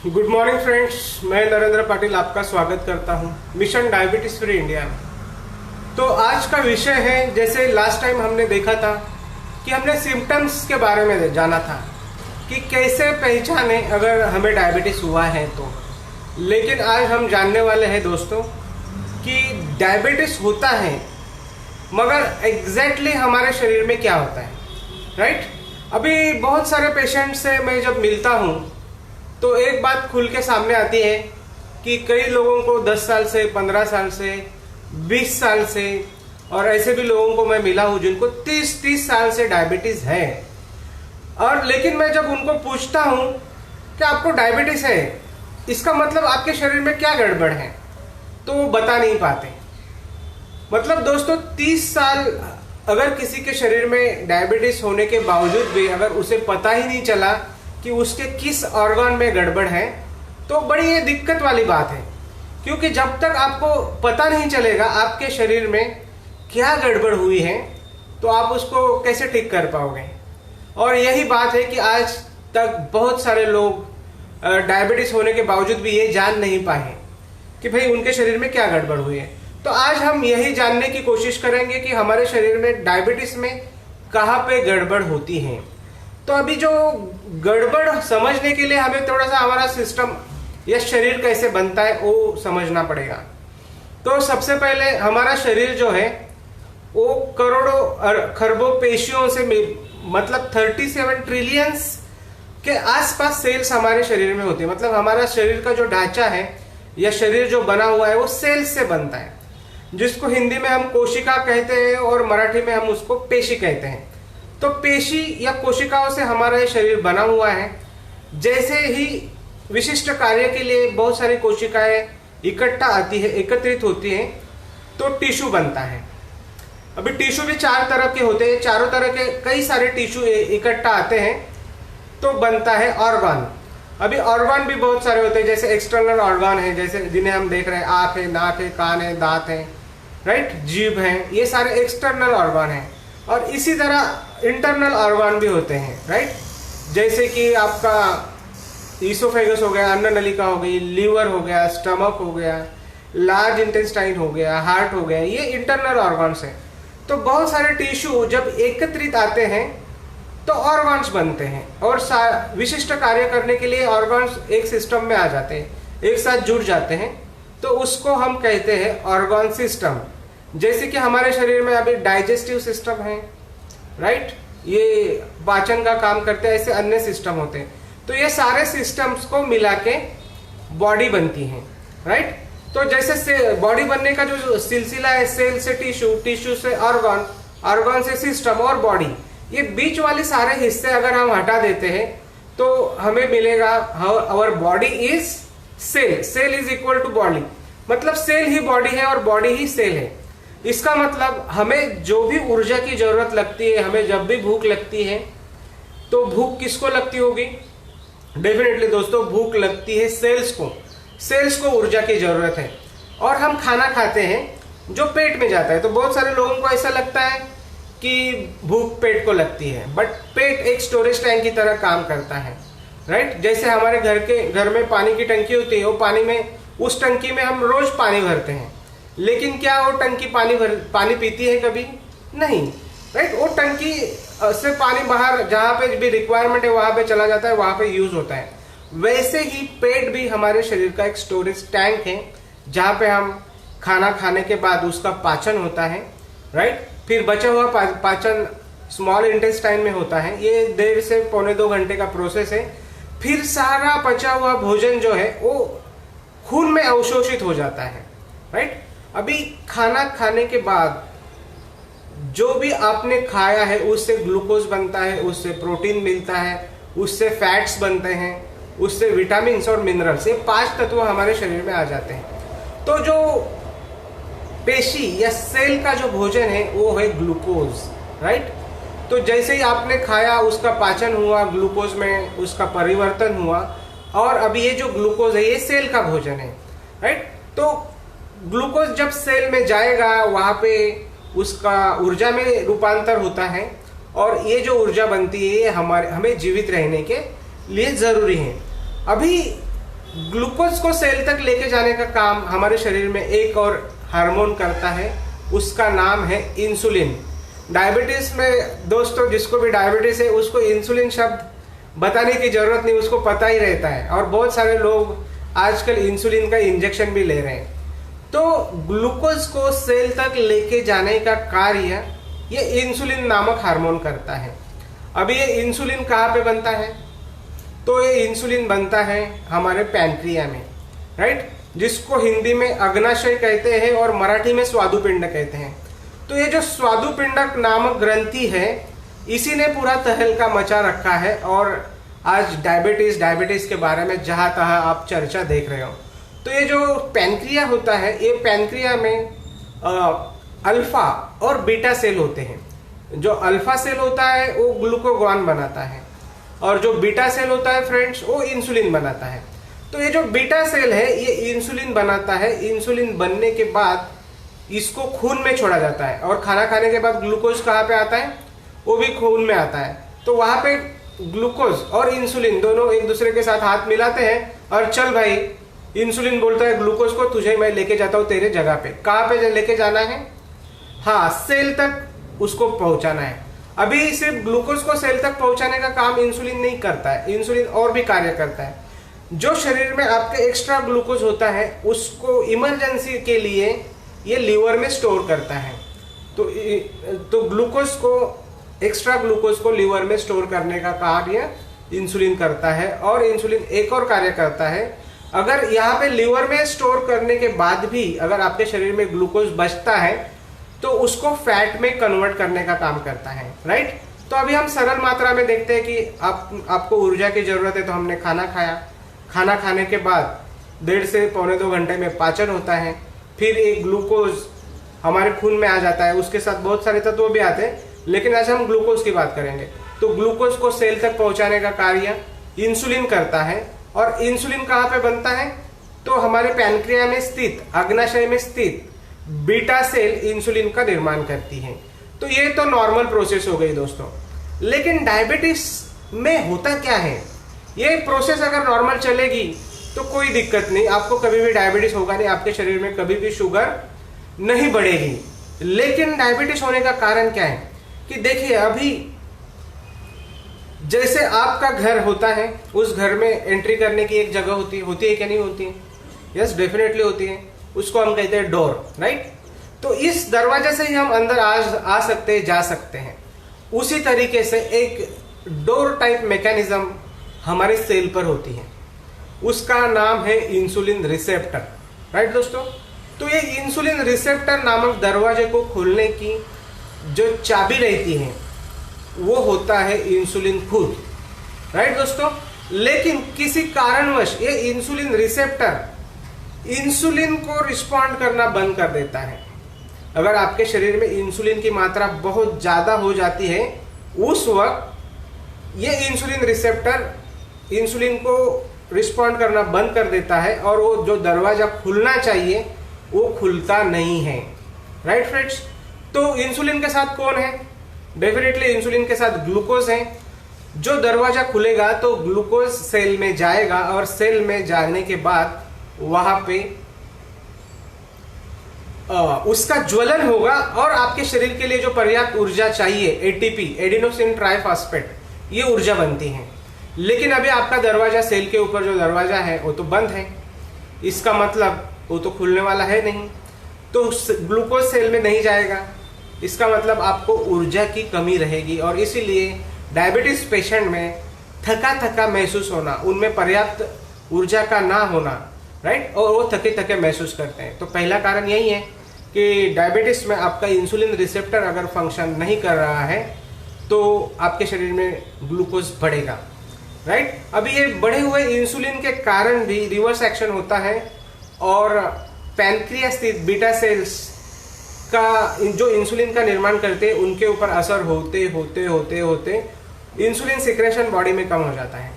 Good morning friends, मैं नरेंद्र पाटिल आपका स्वागत करता हूं मिशन डायबिटीज फ्री इंडिया में। तो आज का विषय है, जैसे लास्ट टाइम हमने देखा था कि हमने सिम्टम्स के बारे में जाना था कि कैसे पहचाने अगर हमें डायबिटीज हुआ है तो। लेकिन आज हम जानने वाले हैं दोस्तों कि डायबिटीज होता है मगर एग्जैक्टली हमारे शरीर में क्या होता है, राइट। अभी बहुत सारे पेशेंट से मैं जब मिलता हूँ तो एक बात खुल के सामने आती है कि कई लोगों को 10 साल से, 15 साल से, 20 साल से, और ऐसे भी लोगों को मैं मिला हूं जिनको 30 साल से डायबिटीज है। और लेकिन मैं जब उनको पूछता हूं कि आपको डायबिटीज है, इसका मतलब आपके शरीर में क्या गड़बड़ है, तो वो बता नहीं पाते। मतलब दोस्तों 30 साल अगर किसी के शरीर में डायबिटीज होने के बावजूद भी अगर उसे पता ही नहीं चला कि उसके किस ऑर्गन में गड़बड़ है, तो बड़ी ये दिक्कत वाली बात है। क्योंकि जब तक आपको पता नहीं चलेगा आपके शरीर में क्या गड़बड़ हुई है तो आप उसको कैसे ठीक कर पाओगे। और यही बात है कि आज तक बहुत सारे लोग डायबिटीज होने के बावजूद भी ये जान नहीं पाए कि भाई उनके शरीर में क्या गड़बड़ हुई है। तो आज हम यही जानने की कोशिश करेंगे कि हमारे शरीर में डायबिटीज में कहाँ पे गड़बड़ होती है। तो अभी जो गड़बड़ समझने के लिए हमें थोड़ा सा हमारा सिस्टम या शरीर कैसे बनता है वो समझना पड़ेगा। तो सबसे पहले हमारा शरीर जो है वो करोड़ों खरबों पेशियों से मतलब 37 ट्रिलियंस के आसपास सेल्स हमारे शरीर में होते हैं। मतलब हमारा शरीर का जो ढांचा है या शरीर जो बना हुआ है वो सेल्स से बनता है, जिसको हिंदी में हम कोशिका कहते हैं और मराठी में हम उसको पेशी कहते हैं। तो पेशी या कोशिकाओं से हमारा ये शरीर बना हुआ है। जैसे ही विशिष्ट कार्य के लिए बहुत सारी कोशिकाएं इकट्ठा आती है, एकत्रित होती हैं, तो टिश्यू बनता है। अभी टिश्यू भी 4 तरह के होते हैं, चारों तरह के कई सारे टिश्यू इकट्ठा आते हैं तो बनता है ऑर्गन। अभी ऑर्गन भी बहुत सारे होते हैं, जैसे एक्सटर्नल ऑर्गन है, जैसे जिन्हें हम देख रहे हैं, आँख है, नाक है, कान है, दांत है, राइट, जीभ है, ये सारे एक्सटर्नल ऑर्गन है। और इसी तरह इंटरनल ऑर्गन भी होते हैं, राइट, जैसे कि आपका ईसोफेगस हो गया, अन्न नलिका हो गई, लीवर हो गया, स्टमक हो गया, लार्ज इंटेस्टाइन हो गया, हार्ट हो गया, ये इंटरनल ऑर्गन्स हैं। तो बहुत सारे टिश्यू जब एकत्रित आते हैं तो ऑर्गन्स बनते हैं और विशिष्ट कार्य करने के लिए ऑर्गन्स एक सिस्टम में आ जाते हैं, एक साथ जुड़ जाते हैं, तो उसको हम कहते हैं ऑर्गन सिस्टम। जैसे कि हमारे शरीर में अभी डाइजेस्टिव सिस्टम है, राइट, ये पाचन का काम करते हैं, ऐसे अन्य सिस्टम होते हैं। तो ये सारे सिस्टम्स को मिला के बॉडी बनती है, राइट। तो जैसे बॉडी बनने का जो सिलसिला है, सेल से टिश्यू, टिश्यू से ऑर्गन, ऑर्गन से सिस्टम और बॉडी, ये बीच वाले सारे हिस्से अगर हम हटा देते हैं तो हमें मिलेगा our body is cell, cell is equal to body. मतलब सेल ही बॉडी है और बॉडी ही सेल है। इसका मतलब हमें जो भी ऊर्जा की जरूरत लगती है, हमें जब भी भूख लगती है, तो भूख किसको लगती होगी? डेफिनेटली दोस्तों भूख लगती है सेल्स को। सेल्स को ऊर्जा की जरूरत है और हम खाना खाते हैं जो पेट में जाता है। तो बहुत सारे लोगों को ऐसा लगता है कि भूख पेट को लगती है, बट पेट एक स्टोरेज टैंक की तरह काम करता है, राइट। जैसे हमारे घर में पानी की टंकी होती है, वो पानी में, उस टंकी में हम रोज पानी भरते हैं, लेकिन क्या वो टंकी पानी पीती है? कभी नहीं, राइट। वो टंकी से पानी बाहर जहाँ पे भी रिक्वायरमेंट है वहां पे चला जाता है, वहां पे यूज होता है। वैसे ही पेट भी हमारे शरीर का एक स्टोरेज टैंक है, जहाँ पे हम खाना खाने के बाद उसका पाचन होता है, राइट। फिर बचा हुआ पाचन स्मॉल इंटेस्टाइन में होता है। ये 1.5 से पौने 2 घंटे का प्रोसेस है। फिर सारा बचा हुआ भोजन जो है वो खून में अवशोषित हो जाता है, राइट। अभी खाना खाने के बाद जो भी आपने खाया है उससे ग्लूकोज बनता है, उससे प्रोटीन मिलता है, उससे फैट्स बनते हैं, उससे विटामिन और मिनरल्स, ये 5 तत्व हमारे शरीर में आ जाते हैं। तो जो पेशी या सेल का जो भोजन है वो है ग्लूकोज, राइट। तो जैसे ही आपने खाया उसका पाचन हुआ, ग्लूकोज में उसका परिवर्तन हुआ, और अभी ये जो ग्लूकोज है ये सेल का भोजन है, राइट। तो ग्लूकोज जब सेल में जाएगा वहां पे उसका ऊर्जा में रूपांतर होता है और ये जो ऊर्जा बनती है ये हमें जीवित रहने के लिए जरूरी है। अभी ग्लूकोज को सेल तक लेके जाने का काम हमारे शरीर में एक और हार्मोन करता है, उसका नाम है इंसुलिन। डायबिटीज में दोस्तों जिसको भी डायबिटीज है उसको इंसुलिन शब्द बताने की जरूरत नहीं, उसको पता ही रहता है। और बहुत सारे लोग आजकल इंसुलिन का इंजेक्शन भी ले रहे हैं। तो ग्लूकोज को सेल तक लेके जाने का कार्य ये इंसुलिन नामक हार्मोन करता है। अभी ये इंसुलिन कहाँ पे बनता है? तो ये इंसुलिन बनता है हमारे पैंक्रिया में, राइट, जिसको हिंदी में अग्नाशय कहते हैं और मराठी में स्वादुपिंड कहते हैं। तो ये जो स्वादुपिंडक नामक ग्रंथि है, इसी ने पूरा तहलका मचा रखा है। और आज डायबिटीज के बारे में जहां तहां आप चर्चा देख रहे हो। तो ये जो पैंक्रिया होता है, ये पैंक्रिया में अल्फा और बीटा सेल होते हैं। जो अल्फा सेल होता है वो ग्लूकागॉन बनाता है और जो बीटा सेल होता है फ्रेंड्स वो इंसुलिन बनाता है। तो ये जो बीटा सेल है ये इंसुलिन बनाता है। इंसुलिन बनने के बाद इसको खून में छोड़ा जाता है और खाना खाने के बाद ग्लूकोज कहाँ पे आता है? वो भी खून में आता है। तो वहां पे ग्लूकोज और इंसुलिन दोनों एक दूसरे के साथ हाथ मिलाते हैं और चल भाई, इंसुलिन बोलता है ग्लूकोज को, तुझे मैं लेके जाता हूँ तेरे जगह पे। कहाँ पे लेके जाना है? हाँ, सेल तक उसको पहुंचाना है। अभी सिर्फ ग्लूकोज को सेल तक पहुंचाने का काम इंसुलिन नहीं करता है, इंसुलिन और भी कार्य करता है। जो शरीर में आपके एक्स्ट्रा ग्लूकोज होता है उसको इमरजेंसी के लिए ये लीवर में स्टोर करता है। तो ग्लूकोज को, एक्स्ट्रा ग्लूकोज को लीवर में स्टोर करने का कार्य इंसुलिन करता है। और इंसुलिन एक और कार्य करता है, अगर यहाँ पे लीवर में स्टोर करने के बाद भी अगर आपके शरीर में ग्लूकोज बचता है तो उसको फैट में कन्वर्ट करने का काम करता है, राइट। तो अभी हम सरल मात्रा में देखते हैं कि आपको ऊर्जा की जरूरत है, तो हमने खाना खाया। खाना खाने के बाद 1.5 से पौने 2 घंटे में पाचन होता है। फिर एक ग्लूकोज हमारे खून में आ जाता है, उसके साथ बहुत सारे तत्व भी आते हैं, लेकिन आज हम ग्लूकोज की बात करेंगे। तो ग्लूकोज को सेल तक पहुंचाने का कार्य इंसुलिन करता है। और इंसुलिन कहाँ पे बनता है? तो हमारे पैंक्रिया में स्थित, अग्नाशय में स्थित बीटा सेल इंसुलिन का निर्माण करती है। तो ये तो नॉर्मल प्रोसेस हो गई दोस्तों। लेकिन डायबिटीज में होता क्या है? ये प्रोसेस अगर नॉर्मल चलेगी तो कोई दिक्कत नहीं, आपको कभी भी डायबिटीज होगा नहीं, आपके शरीर में कभी भी शुगर नहीं बढ़ेगी। लेकिन डायबिटीज होने का कारण क्या है कि देखिए, अभी जैसे आपका घर होता है, उस घर में एंट्री करने की एक जगह होती है क्या नहीं होती है? यस, डेफिनेटली होती है। उसको हम कहते हैं डोर, राइट। तो इस दरवाजे से ही हम अंदर आ सकते हैं, जा सकते हैं। उसी तरीके से एक डोर टाइप मैकेनिज्म हमारे सेल पर होती है, उसका नाम है इंसुलिन रिसेप्टर, राइट दोस्तों। तो ये इंसुलिन रिसेप्टर नामक दरवाजे को खोलने की जो चाबी रहती है वो होता है इंसुलिन खुद, राइट दोस्तों। लेकिन किसी कारणवश ये इंसुलिन रिसेप्टर इंसुलिन को रिस्पॉन्ड करना बंद कर देता है। अगर आपके शरीर में इंसुलिन की मात्रा बहुत ज्यादा हो जाती है, उस वक्त ये इंसुलिन रिसेप्टर इंसुलिन को रिस्पॉन्ड करना बंद कर देता है और वो जो दरवाजा खुलना चाहिए वो खुलता नहीं है, राइट फ्रेंड्स। तो इंसुलिन के साथ कौन है? डेफिनेटली इंसुलिन के साथ ग्लूकोज है। जो दरवाजा खुलेगा तो ग्लूकोज सेल में जाएगा और सेल में जाने के बाद वहां पे उसका ज्वलन होगा और आपके शरीर के लिए जो पर्याप्त ऊर्जा चाहिए, एटीपी, एडिनोसिन ट्राइफॉस्फेट, ये ऊर्जा बनती है। लेकिन अभी आपका दरवाजा, सेल के ऊपर जो दरवाजा है वो तो बंद है, इसका मतलब वो तो खुलने वाला है नहीं। तो ग्लूकोज सेल में नहीं जाएगा, इसका मतलब आपको ऊर्जा की कमी रहेगी। और इसीलिए डायबिटीज पेशेंट में थका थका महसूस होना, उनमें पर्याप्त ऊर्जा का ना होना, राइट, और वो थके थके महसूस करते हैं। तो पहला कारण यही है कि डायबिटीज में आपका इंसुलिन रिसेप्टर अगर फंक्शन नहीं कर रहा है तो आपके शरीर में ग्लूकोज बढ़ेगा, राइट। अभी ये बढ़े हुए इंसुलिन के कारण भी रिवर्स एक्शन होता है और पैंक्रिया स्थित बीटा सेल्स का जो इंसुलिन का निर्माण करते हैं उनके ऊपर असर होते होते होते होते इंसुलिन सिक्रेशन बॉडी में कम हो जाता है,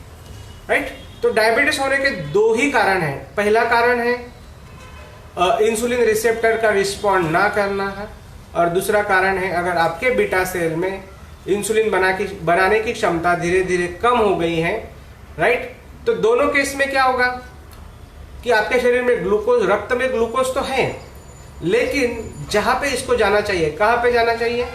राइट। तो डायबिटीज होने के 2 ही कारण हैं। पहला कारण है इंसुलिन रिसेप्टर का रिस्पॉन्ड ना करना है, और दूसरा कारण है अगर आपके बीटा सेल में इंसुलिन बनाने की क्षमता धीरे धीरे कम हो गई है, राइट। तो दोनों केस में क्या होगा? कि आपके शरीर में ग्लूकोज, रक्त में ग्लूकोज तो है, लेकिन जहां पे इसको जाना चाहिए, कहां पे जाना चाहिए,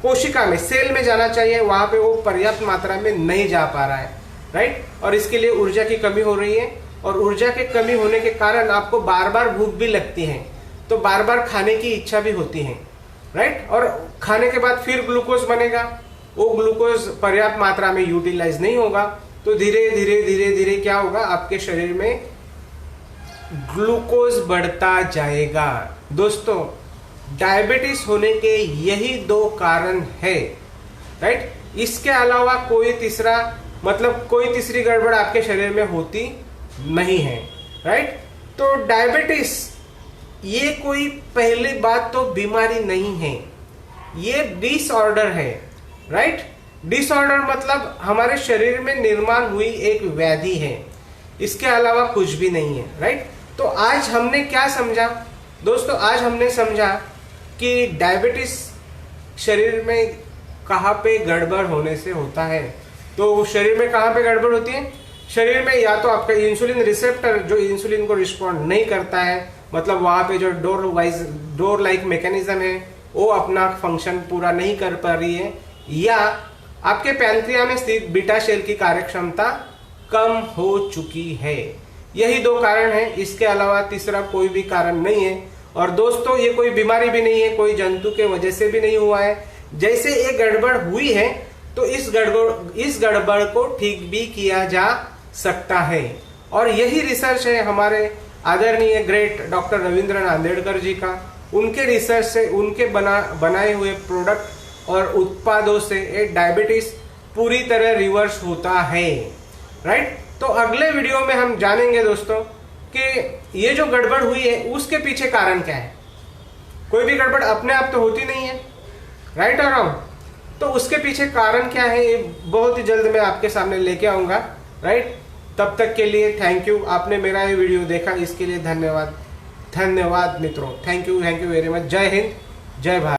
कोशिका में, सेल में जाना चाहिए, वहां पे वो पर्याप्त मात्रा में नहीं जा पा रहा है, राइट। और इसके लिए ऊर्जा की कमी हो रही है, और ऊर्जा की कमी होने के कारण आपको बार बार भूख भी लगती है, तो बार बार खाने की इच्छा भी होती है, राइट। और खाने के बाद फिर ग्लूकोज बनेगा, वो ग्लूकोज पर्याप्त मात्रा में यूटिलाइज नहीं होगा, तो धीरे धीरे धीरे धीरे क्या होगा, आपके शरीर में ग्लूकोज बढ़ता जाएगा। दोस्तों, डायबिटीज होने के यही 2 कारण है, राइट। इसके अलावा कोई तीसरा, मतलब कोई तीसरी गड़बड़ आपके शरीर में होती नहीं है, राइट। तो डायबिटीज ये कोई पहली बात तो बीमारी नहीं है, ये डिसऑर्डर है, राइट। डिसऑर्डर मतलब हमारे शरीर में निर्माण हुई एक व्याधि है, इसके अलावा कुछ भी नहीं है, राइट। तो आज हमने क्या समझा दोस्तों, आज हमने समझा कि डायबिटीज शरीर में कहाँ पे गड़बड़ होने से होता है। तो शरीर में कहाँ पे गड़बड़ होती है, शरीर में या तो आपका इंसुलिन रिसेप्टर जो इंसुलिन को रिस्पॉन्ड नहीं करता है, मतलब वहां पे जो डोर लाइक मैकेनिज्म है वो अपना फंक्शन पूरा नहीं कर पा रही है, या आपके पैंक्रिया में स्थित बीटा सेल की कार्यक्षमता कम हो चुकी है। यही 2 कारण हैं, इसके अलावा तीसरा कोई भी कारण नहीं है। और दोस्तों, ये कोई बीमारी भी नहीं है, कोई जंतु के वजह से भी नहीं हुआ है। जैसे ये गड़बड़ हुई है तो इस गड़बड़ को ठीक भी किया जा सकता है, और यही रिसर्च है हमारे आदरणीय ग्रेट डॉक्टर रविंद्रनाथ अंबेडकर जी का। उनके रिसर्च से, उनके बनाए हुए प्रोडक्ट और उत्पादों से ये डायबिटीज पूरी तरह रिवर्स होता है, राइट। तो अगले वीडियो में हम जानेंगे दोस्तों कि ये जो गड़बड़ हुई है उसके पीछे कारण क्या है। कोई भी गड़बड़ अपने आप तो होती नहीं है, राइट और रॉन्ग, तो उसके पीछे कारण क्या है ये बहुत ही जल्द मैं आपके सामने लेके आऊंगा, राइट। तब तक के लिए थैंक यू, आपने मेरा ये वीडियो देखा इसके लिए धन्यवाद। धन्यवाद मित्रों, थैंक यू वेरी मच। जय हिंद, जय भारत।